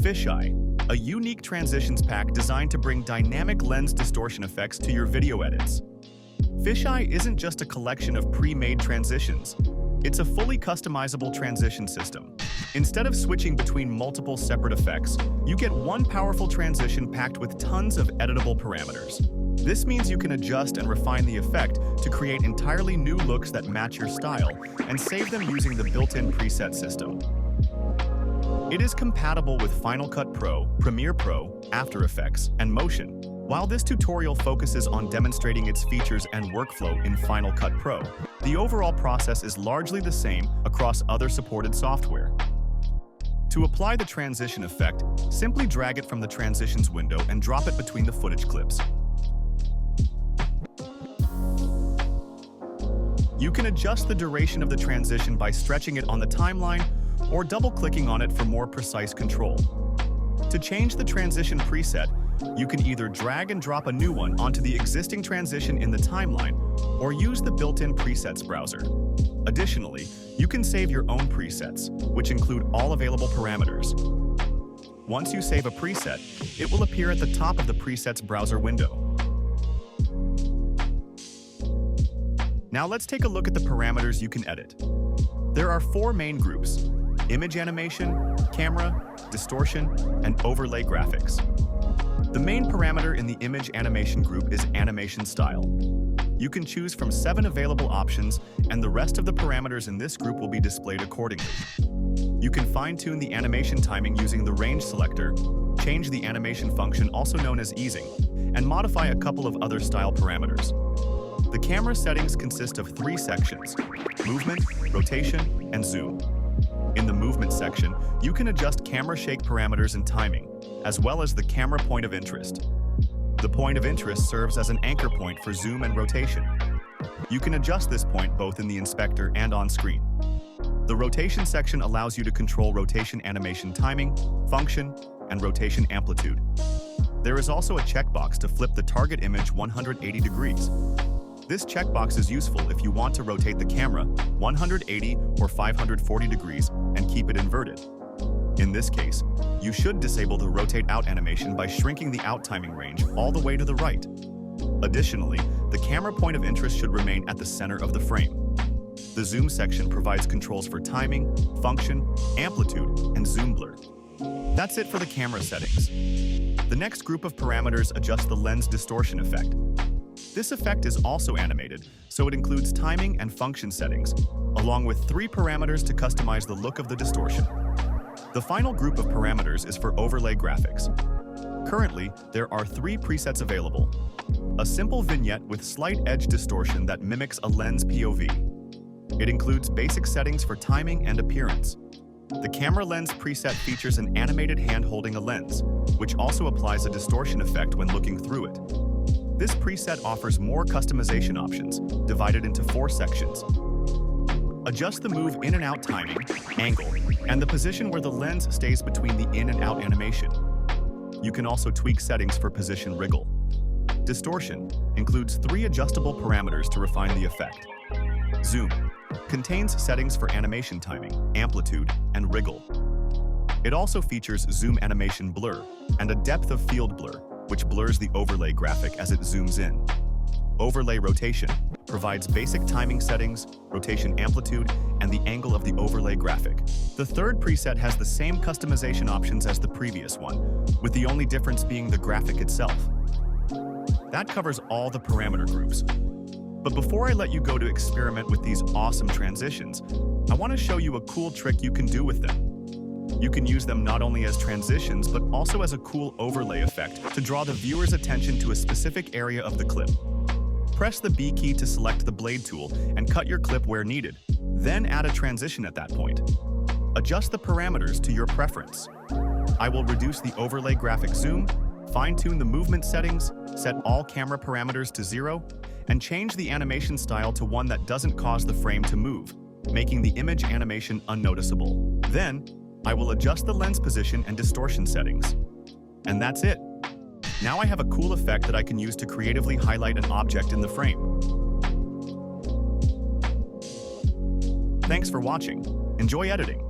Fisheye, a unique transitions pack designed to bring dynamic lens distortion effects to your video edits. Fisheye isn't just a collection of pre-made transitions. It's a fully customizable transition system. Instead of switching between multiple separate effects, you get one powerful transition packed with tons of editable parameters. This means you can adjust and refine the effect to create entirely new looks that match your style and save them using the built-in preset system. It is compatible with Final Cut Pro, Premiere Pro, After Effects, and Motion. While this tutorial focuses on demonstrating its features and workflow in Final Cut Pro, the overall process is largely the same across other supported software. To apply the transition effect, simply drag it from the transitions window and drop it between the footage clips. You can adjust the duration of the transition by stretching it on the timeline or double-clicking on it for more precise control. To change the transition preset, you can either drag and drop a new one onto the existing transition in the timeline or use the built-in presets browser. Additionally, you can save your own presets, which include all available parameters. Once you save a preset, it will appear at the top of the presets browser window. Now let's take a look at the parameters you can edit. There are 4 main groups: image animation, camera, distortion, and overlay graphics. The main parameter in the image animation group is animation style. You can choose from 7 available options, and the rest of the parameters in this group will be displayed accordingly. You can fine-tune the animation timing using the range selector, change the animation function, also known as easing, and modify a couple of other style parameters. The camera settings consist of 3 sections: movement, rotation, and zoom. In the movement section, you can adjust camera shake parameters and timing, as well as the camera point of interest. The point of interest serves as an anchor point for zoom and rotation. You can adjust this point both in the inspector and on screen. The rotation section allows you to control rotation animation timing, function, and rotation amplitude. There is also a checkbox to flip the target image 180 degrees. This checkbox is useful if you want to rotate the camera 180 or 540 degrees and keep it inverted. In this case, you should disable the rotate out animation by shrinking the out timing range all the way to the right. Additionally, the camera point of interest should remain at the center of the frame. The zoom section provides controls for timing, function, amplitude, and zoom blur. That's it for the camera settings. The next group of parameters adjust the lens distortion effect. This effect is also animated, so it includes timing and function settings, along with 3 parameters to customize the look of the distortion. The final group of parameters is for overlay graphics. Currently, there are 3 presets available: a simple vignette with slight edge distortion that mimics a lens POV. It includes basic settings for timing and appearance. The camera lens preset features an animated hand holding a lens, which also applies a distortion effect when looking through it. This preset offers more customization options, divided into 4 sections. Adjust the move in and out timing, angle, and the position where the lens stays between the in and out animation. You can also tweak settings for position wriggle. Distortion includes 3 adjustable parameters to refine the effect. Zoom contains settings for animation timing, amplitude, and wriggle. It also features zoom animation blur and a depth of field blur, which blurs the overlay graphic as it zooms in. Overlay rotation provides basic timing settings, rotation amplitude, and the angle of the overlay graphic. The third preset has the same customization options as the previous one, with the only difference being the graphic itself. That covers all the parameter groups. But before I let you go to experiment with these awesome transitions, I want to show you a cool trick you can do with them. You can use them not only as transitions, but also as a cool overlay effect to draw the viewer's attention to a specific area of the clip. Press the B key to select the blade tool and cut your clip where needed, then add a transition at that point. Adjust the parameters to your preference. I will reduce the overlay graphic zoom, fine-tune the movement settings, set all camera parameters to 0, and change the animation style to one that doesn't cause the frame to move, making the image animation unnoticeable. Then, I will adjust the lens position and distortion settings. And that's it. Now I have a cool effect that I can use to creatively highlight an object in the frame. Thanks for watching. Enjoy editing.